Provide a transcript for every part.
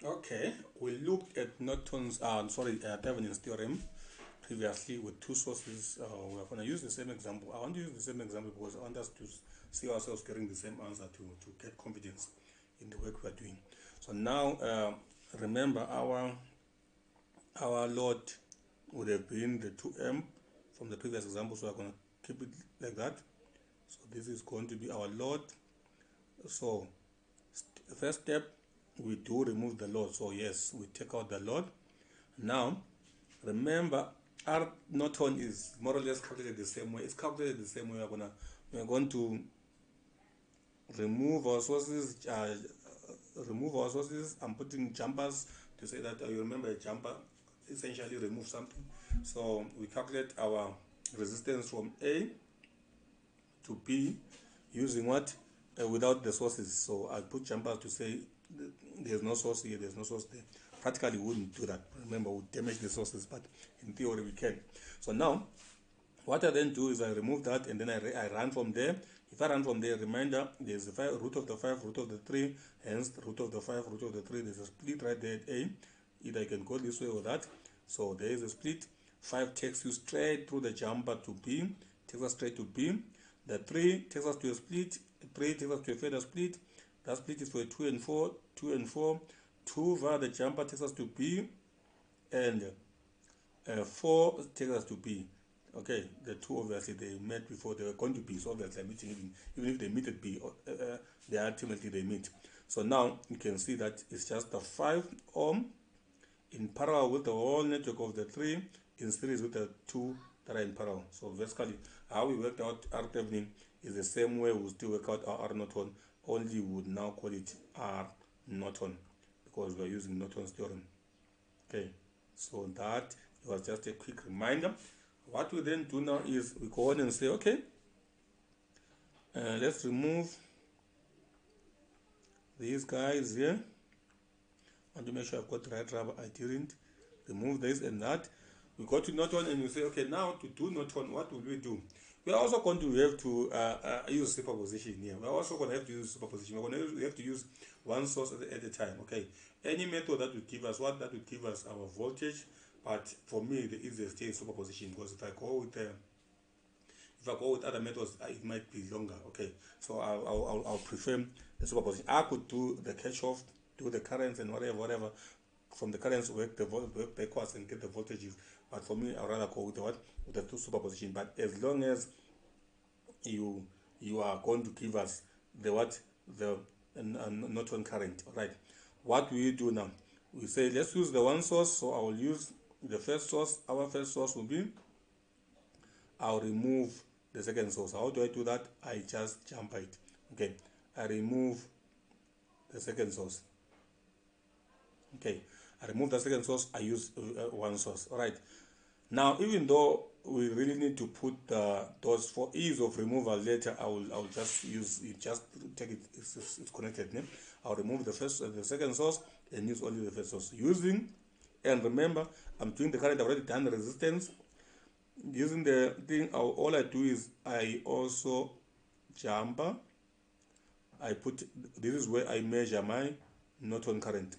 Okay, we looked at Norton's, Thevenin's theorem previously with two sources. We're going to use the same example. I want to use the same example because I want us to see ourselves getting the same answer to get confidence in the work we're doing. So now, remember our load would have been the 2M from the previous example, so we're going to keep it like that. So this is going to be our load. So the first step, we do remove the load. So yes, we take out the load. Now remember, R Norton is more or less calculated the same way. It's calculated the same way. We're going to remove our sources. I'm putting jumpers to say that you remember a jumper essentially remove something. So we calculate our resistance from A to B using what? Without the sources. So I put jumpers to say there's no source here, there's no source there. Practically we wouldn't do that. Remember, we damage the sources, but in theory we can. So now what I then do is I remove that, and then I run from there. If I run from there, reminder, there's the 5, root of the 5, root of the 3, hence root of the 5, root of the 3. There's a split right there at A. Either I can go this way or that. So there is a split. 5 takes you straight through the jumper to B, takes us straight to B. The 3 takes us to a split. 3 takes us to a further split. That split is for 2 and 4, 2 and 4. 2 via the jumper takes us to B, and 4 takes us to B. Okay, the 2 obviously they met before, they were going to B, so obviously they're meeting even if they meet at B, they ultimately they meet. So now you can see that it's just the 5 ohm in parallel with the whole network of the 3 in series with the 2 that are in parallel. So basically how we worked out R Thevenin is the same way we'll still work out our R Norton, only we would now call it R Norton because we're using Norton's theorem. Okay, so that was just a quick reminder. What we then do now is we go on and say, okay, let's remove these guys here. I want to make sure I've got the right rubber. I didn't. Remove this and that. We go to Norton and we say, okay, now to do Norton, what will we do? We're also going to have to use superposition here. We're also going to have to use superposition. We're going to have to use one source at a time. Okay, any method that will give us what? That will give us our voltage. But for me, the easiest is superposition, because if I go with other methods, it might be longer. Okay, so I'll prefer the superposition. I could do the Kirchhoff, do the currents and whatever. From the currents, work backwards and get the voltages. But for me, I'd rather go with with the two superposition. But as long as you are going to give us the Norton current, right? What we do now? We say let's use the one source. So I will use the first source. Our first source will be, I'll remove the second source. How do I do that? I just jump it. Okay, I remove the second source. Okay, I remove the second source. I use one source. All right. Now, even though we really need to put those for ease of removal later, I'll just use it. Just take it. It's connected. Ne? I'll remove the second source and use only the first source using. And remember, I'm doing the current. I've already done the resistance. Using the thing, all I do is I also jumper. I put, this is where I measure my Norton current.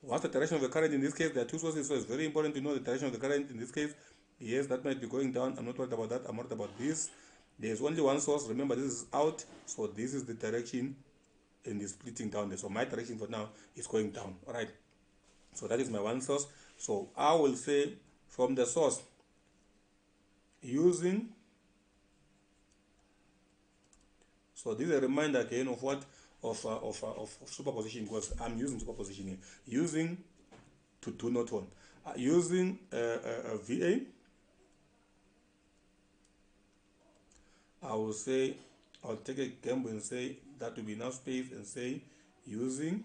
What's the direction of the current in this case? There are two sources, so it's very important to know the direction of the current in this case. Yes, that might be going down. I'm not worried about that. I'm worried about this. There's only one source. Remember, this is out, so this is the direction, and it's splitting down there. So my direction for now is going down. All right. So that is my one source. So I will say from the source, using. So this is a reminder again of what of superposition, because I'm using superposition here. Using to do Norton, using VA. I will say, I'll take a gamble and say that will be enough space, and say using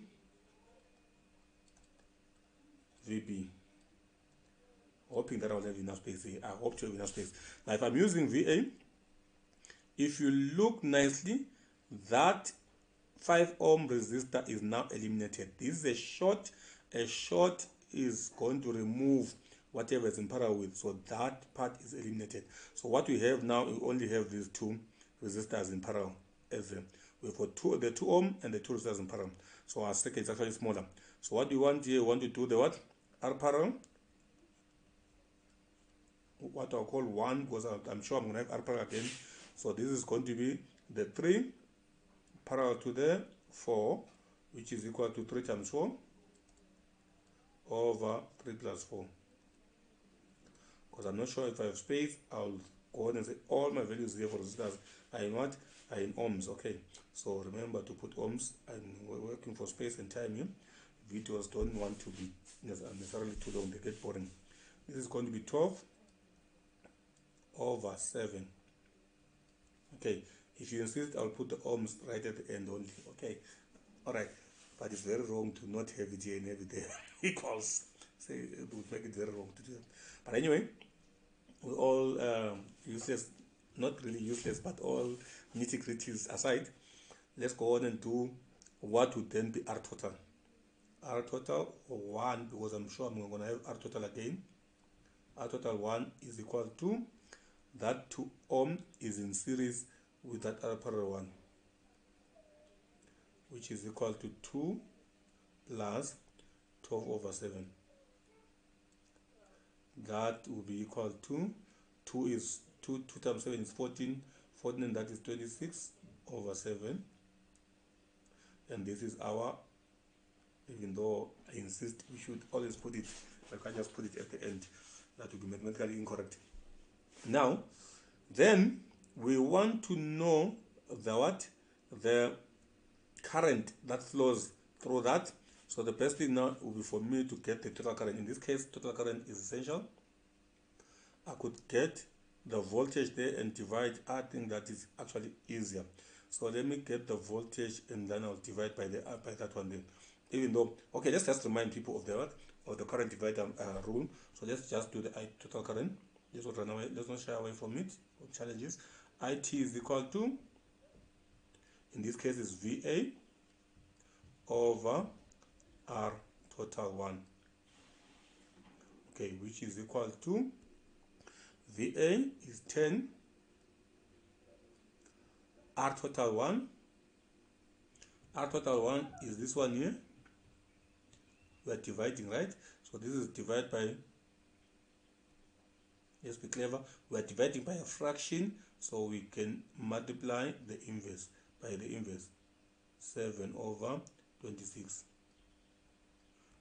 VB. Hoping that I'll have enough space here. I hope to have enough space. Now, if I'm using VA, if you look nicely, that 5 ohm resistor is now eliminated. This is a short. A short is going to remove whatever is in parallel with, so that part is eliminated. So what we have now, we only have these two resistors in parallel. We've got the 2 ohm and the 2 resistors in parallel. So our circuit is actually smaller. So what do you want here? We want to do the what? R parallel. What I'll call 1, because I'm sure I'm going to have R parallel again. So this is going to be the 3 parallel to the 4, which is equal to 3 times 4 over 3 plus 4. Because I'm not sure if I have space, I'll go ahead and say all my values here for resistors are in what? Are in ohms. Okay, so remember to put ohms. I'm working for space and time here. Videos don't want to be necessarily too long, they get boring. This is going to be 12 over 7. Okay, if you insist, I'll put the ohms right at the end only. Okay, all right, but it's very wrong to not have it here and have it there equals. Say it would make it very wrong to do that. But anyway, we all useless, not really useless, but all nitty-gritties aside, let's go on and do what would then be R total. R total 1, because I'm sure I'm going to have R total again. R total 1 is equal to that 2 ohm is in series with that R parallel 1, which is equal to 2 plus 12 over 7. That will be equal to 2 is 2 times 7 is 14, 14, and that is 26 over 7. And this is our, even though I insist we should always put it, I can't just put it at the end, that would be mathematically incorrect. Now then we want to know the what? The current that flows through that. So the best thing now will be for me to get the total current. In this case, total current is essential. I could get the voltage there and divide. I think that is actually easier. So let me get the voltage and then I'll divide by that one then. Even though, okay, let's just remind people of the current divider rule. So let's just do the total current. Let's not run away. Let's not shy away from it. Challenges. IT is equal to, in this case, is VA over R total 1. Okay, which is equal to VA is 10, R total 1. R total 1 is this one here. We are dividing, right? So this is divided by, let's be clever, we are dividing by a fraction, so we can multiply the inverse by the inverse. 7 over 26.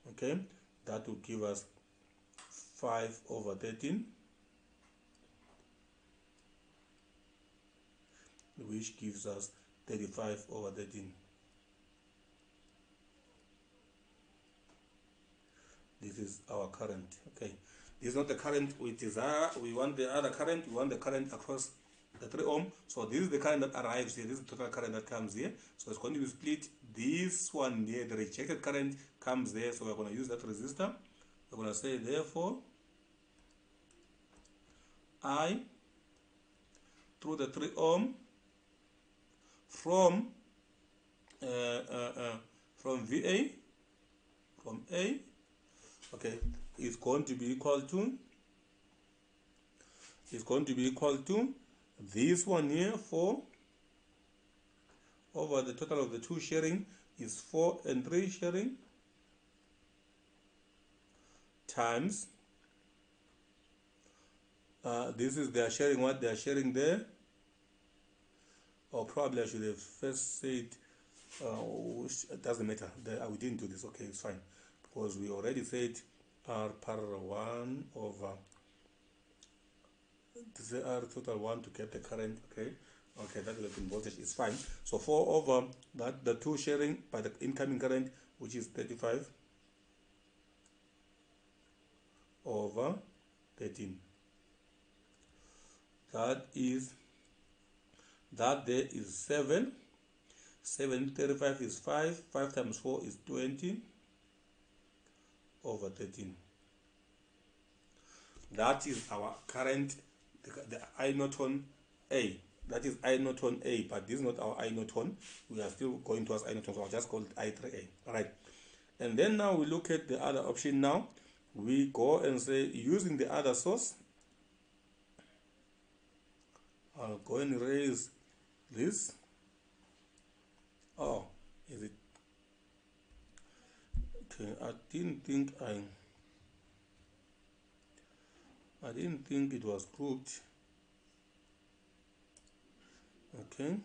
Okay, that will give us 5 over 13, which gives us 35 over 13. This is our current. Okay, this is not the current we desire. We want the other current. We want the current across the 3 ohm. So this is the current that arrives here. This is the total current that comes here. So it's going to be split. This one here, the rejected current, comes there. So we're going to use that resistor. We're going to say therefore I through the 3 ohm from VA from A. Okay, is going to be equal to this one here, 4 over the total of the 2 sharing is 4 and 3 sharing times this is they are sharing what they are sharing there, or probably I should have first said it doesn't matter, we didn't do this. Okay, it's fine, because we already said R parallel 1 over this is R total 1 to get the current. Okay, that electric voltage is fine. So 4 over that, the 2 sharing by the incoming current, which is 35 over 13. That there is 7. 35 is 5. 5 times 4 is 20 over 13. That is our current, the I Norton A. That is I Norton A, but this is not our I Norton. We are still going towards I Norton, so I'll just call it I3A. All right. And then now we look at the other option now. We go and say, using the other source, I'll go and raise this. Oh, is it? Okay, I didn't think it was grouped. Okay,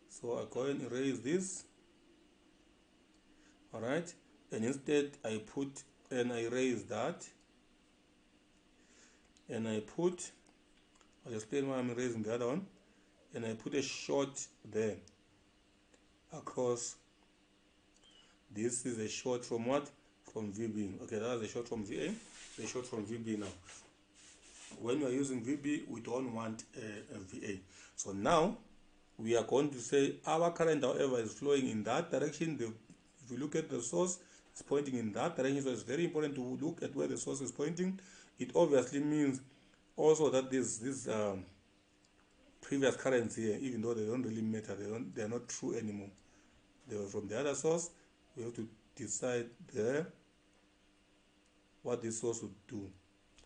so I go and erase this. All right, and instead I erase that, and I'll explain why I'm erasing the other one, and I put a short there across. This is a short from what? From VB. Okay, that's a short from VA, a short from VB now. When we are using VB, we don't want a VA. So now we are going to say our current, however, is flowing in that direction. If you look at the source, it's pointing in that direction. So it's very important to look at where the source is pointing. It obviously means also that these previous currents here, even though they don't really matter, they're not true anymore. They were from the other source. We have to decide there what this source would do.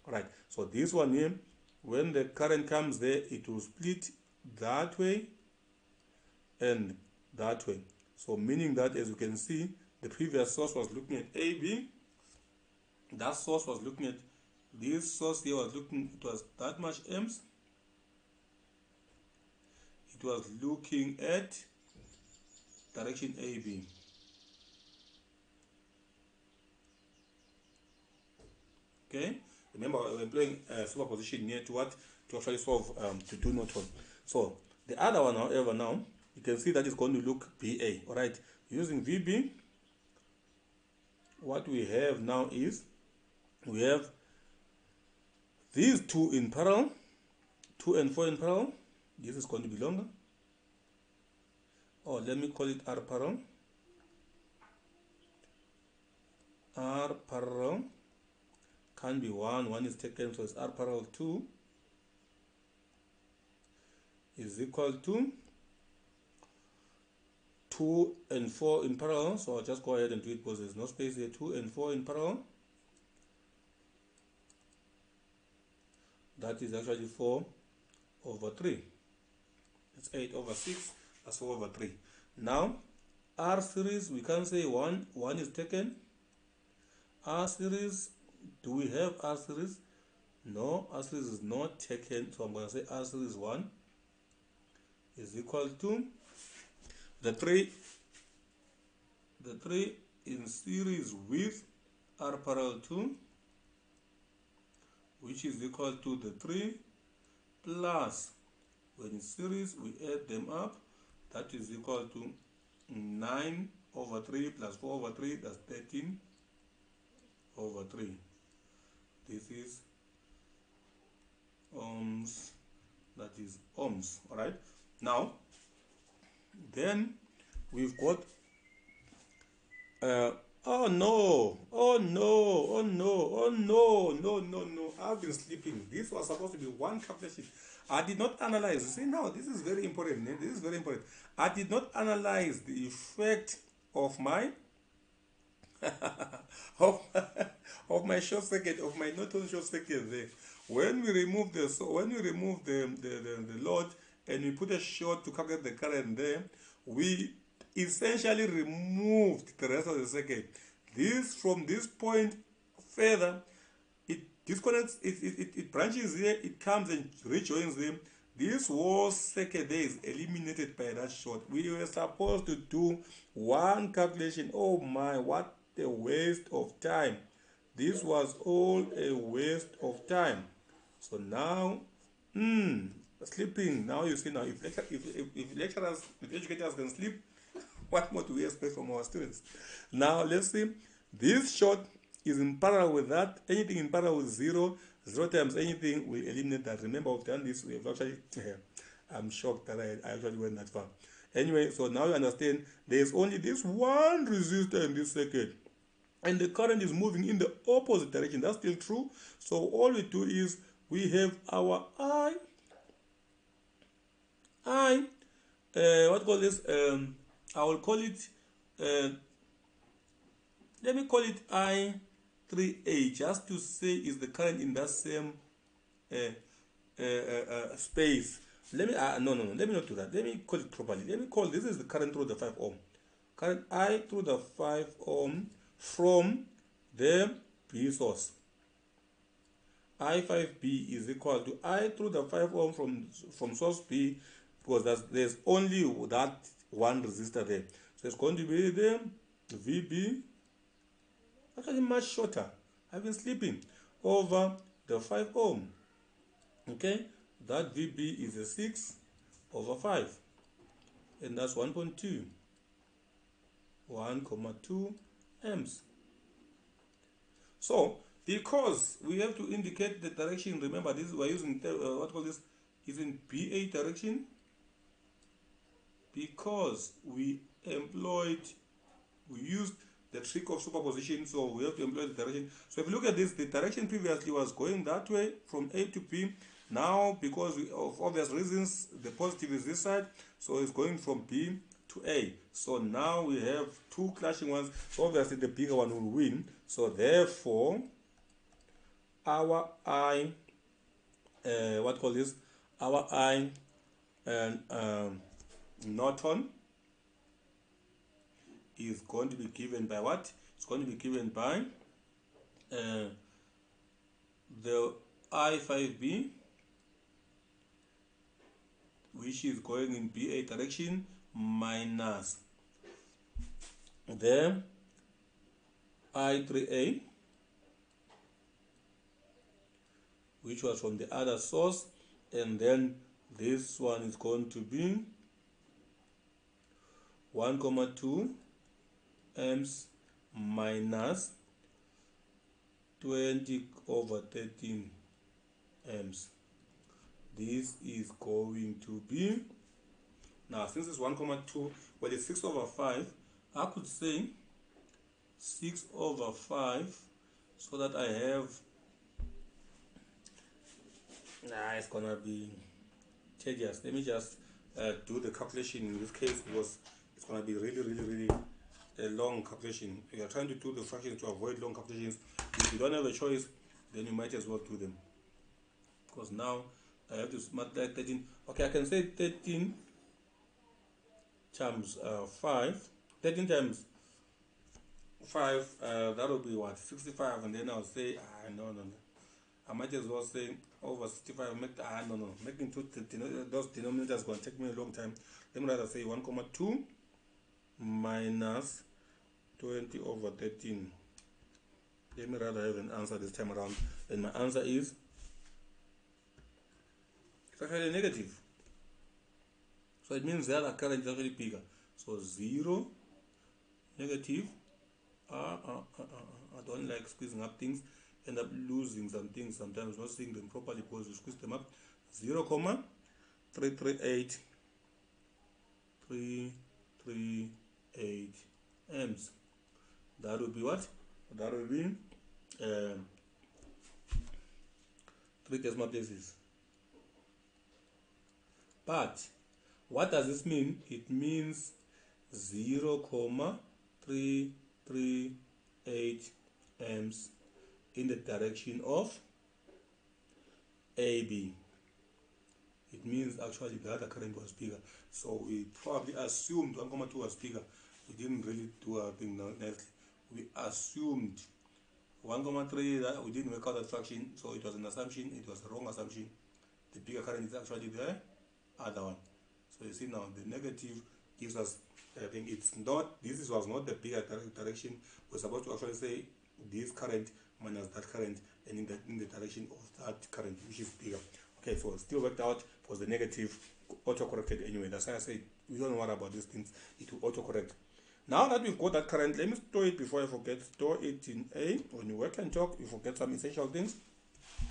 All right, so this one here, when the current comes there, it will split that way and that way. So meaning that, as you can see, the previous source was looking at AB. That source was looking at this source here, was looking, it was that much amps. It was looking at direction AB. Okay, remember we're employing superposition here to what? To actually solve, to do Norton. So the other one, however, now you can see that it's going to look BA. All right, using VB, what we have now is we have these two in parallel, 2 and 4 in parallel. This is going to be longer. Or let me call it R parallel. R parallel can be 1 is taken, so it's R parallel 2 is equal to 2 and 4 in parallel. So I'll just go ahead and do it because there's no space here. 2 and 4 in parallel. That is actually 4 over 3. It's 8 over 6. That's 4 over 3. Now, R series, we can say 1 is taken. R series, do we have R series? No, R series is not taken. So I'm going to say R series 1 is equal to the 3 in series with R parallel 2, which is equal to the 3 plus, when in series we add them up, that is equal to 9 over 3 plus 4 over 3, that's 13 over 3. This is ohms, that is ohms. All right, now then we've got oh no, I've been sleeping. This was supposed to be one calculation. I did not analyze. You see, now this is very important. This is very important. I did not analyze the effect of my of my short circuit, of my Norton short circuit there. When we remove the load and we put a short to calculate the current there, we essentially removed the rest of the circuit. This, from this point further, it disconnects, it branches here, it comes and rejoins them. This whole circuit there is eliminated by that short. We were supposed to do one calculation. Oh my, what a waste of time. This was all a waste of time. So now, sleeping. Now you see, now if lecturers, if educators can sleep, what more do we expect from our students? Now let's see. This short is in parallel with that. Anything in parallel with 0 times anything will eliminate that. Remember, we've done this. We have actually. I'm shocked that I actually went that far. Anyway, so now you understand. There is only this one resistor in this circuit, and the current is moving in the opposite direction. That's still true. So all we do is we have our what call this? I will call it. Let me call it I3A, just to say is the current in that same space. Let me no. Let me not do that. Let me call it properly. Let me call this is the current through the 5 ohm. Current I through the 5 ohm from the B source. I5B is equal to I through the 5 ohm from source B, because there's only that one resistor there. So it's going to be the VB, actually much shorter. I've been sleeping, over the 5 ohm. Okay, that VB is a 6 over 5, and that's 1.2, 1,2 amps. So because we have to indicate the direction, remember this we're using what call this is in BA direction, because we used the trick of superposition, so we have to employ the direction. So if you look at this, the direction previously was going that way from A to B. Now, because of obvious reasons, the positive is this side, so it's going from B to A. So now we have two clashing ones, so obviously the bigger one will win. So therefore, our I, our I and Norton is going to be given by what? It's going to be given by the I5B, which is going in BA direction, minus the I3A, which was from the other source, and then this one is going to be 1,2 amps minus 20 over 13 amps. This is going to be, now since it's 1,2, well it's 6 over 5, I could say 6 over 5, so that I have, it's gonna be tedious. Let me just do the calculation in this case, because it's gonna be really a long calculation. We are trying to do the fractions to avoid long calculations. If you don't have a choice, then you might as well do them, because now I have to multiply 13. Okay, I can say 13 times 5. 13 times 5, that will be what? 65, and then I'll say, no. I might as well say over 65. Making those denominators going to take me a long time. Let me rather say 1,2 minus 20 over 13. Let me rather have an answer this time around, and my answer is, it's actually negative. So it means the other current is actually bigger. So 0, negative. I don't like squeezing up things. End up losing some things sometimes, not seeing them properly because you squeeze them up. 0,338 amps. That will be what? That will be 3 decimal places. But what does this mean? It means 0,338 amps in the direction of AB. It means actually the other current was bigger. So we probably assumed 1,2 was bigger. We didn't really do our thing nicely. We assumed 1,3, that we didn't work out that fraction, so it was an assumption. It was a wrong assumption. The bigger current is actually the other one. So you see now the negative gives us, I think it's not, this was not the bigger direction. We're supposed to actually say this current minus that current, and in the direction of that current, which is bigger. Okay, so it still worked out, was the negative, auto-corrected anyway. That's why I say we don't worry about these things, it will auto-correct. Now that we've got that current, let me store it before I forget. Store it in A. When you work and talk, you forget some essential things.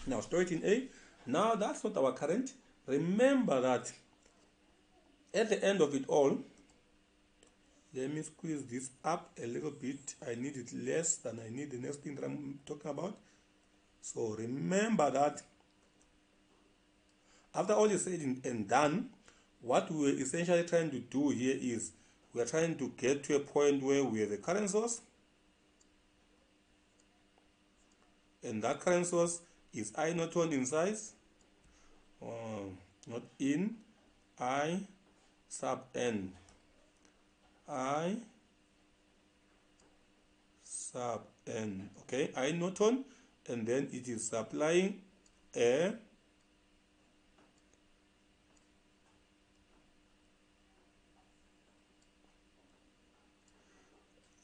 Now store it in A. Now that's not our current. Remember that at the end of it all, let me squeeze this up a little bit. I need it less than I need the next thing that I'm talking about. So remember that after all is said and done, what we're essentially trying to do here is we are trying to get to a point where we have a current source, and that current source is I Norton in size, not in, I sub n, I sub n, okay, I Norton, and then it is supplying a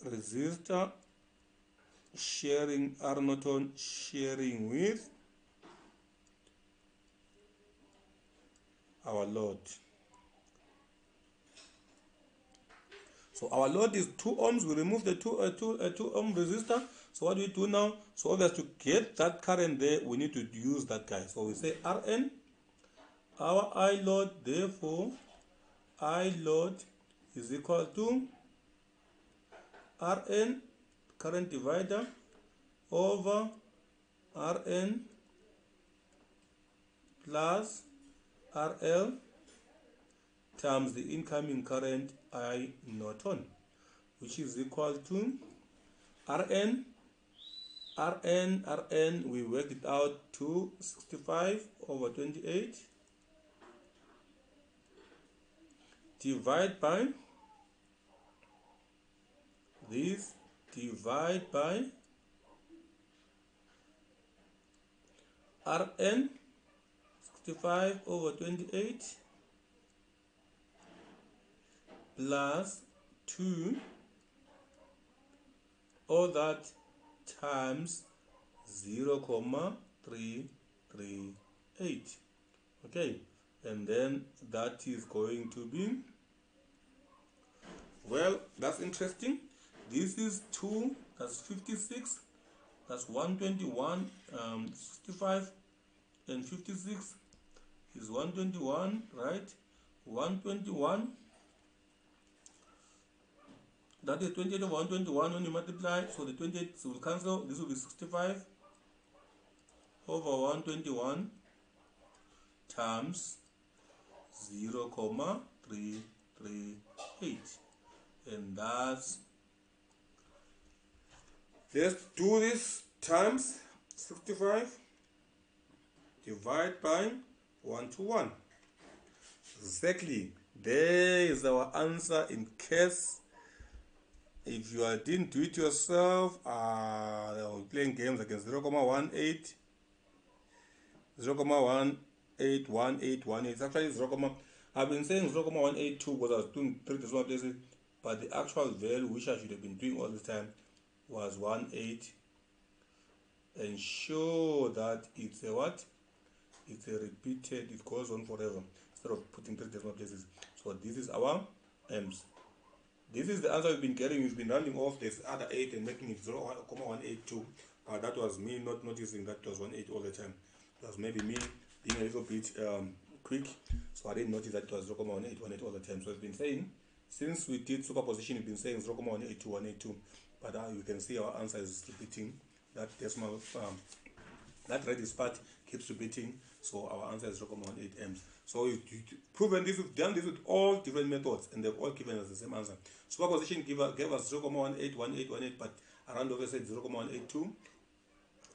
resistor sharing R Norton sharing with our load. So our load is 2 ohms. We remove the 2 ohm resistor. So what do we do now? So obviously to get that current there, we need to use that guy. So we say Rn, our I load, therefore I load is equal to Rn, current divider, over Rn plus RL times the incoming current I Norton, which is equal to Rn, we work it out to 65 over 28 divide by this, divide by Rn, 65 over 28 plus 2, all that times 0,338. Okay, and then that is going to be, well, that's interesting. This is 2, that's 56, that's 121, 65 and 56 is 121, right? 121, that is 28 over 121 when you multiply, so the 28 will cancel. This will be 65 over 121 times 0,338, and that's, let's do this, times 65 divide by 121. Exactly, there is our answer. In case if you didn't do it yourself, playing games against 0,18, 0,181818. It's actually 0, I've been saying 0,182 because I was doing 3 decimal places, but the actual value which I should have been doing all this time was 18. Ensure that it's a what? It's a repeated, it goes on forever instead of putting 3 decimal places. So this is our amps. This is the answer we've been getting. We've been rounding off this other 8 and making it 0,182. That was me not noticing that it was 18 all the time. It was maybe me being a little bit quick, so I didn't notice that it was 0,1818 all the time. So I've been saying, since we did superposition, we've been saying 0,182182, but you can see our answer is repeating. That decimal, that reddish part keeps repeating, so our answer is 0,18 amps. So we've proven this, we've done this with all different methods, and they've all given us the same answer. Superposition gave us 0,181818, but around over said 0,182.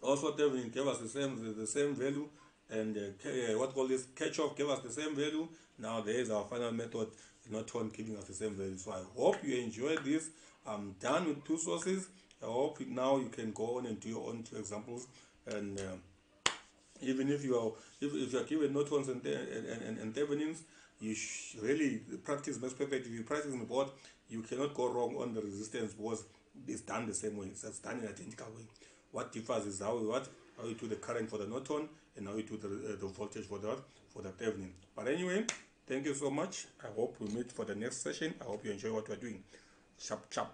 Also, Theorem gave us the same value, and what call this, catch-off gave us the same value. Now there is our final method, Norton, giving us the same value. So I hope you enjoyed this. I'm done with 2 sources. I hope now you can go on and do your own 2 examples, and even if you are given Nortons and Thevenins, you really practice makes perfect. If you practice in the board, you cannot go wrong on the resistance because it's done the same way. It's done in an identical way. What differs is how you do the current for the Norton and how you do the voltage for the Thevenin. But anyway, thank you so much. I hope we meet for the next session. I hope you enjoy what we're doing. Chap chap.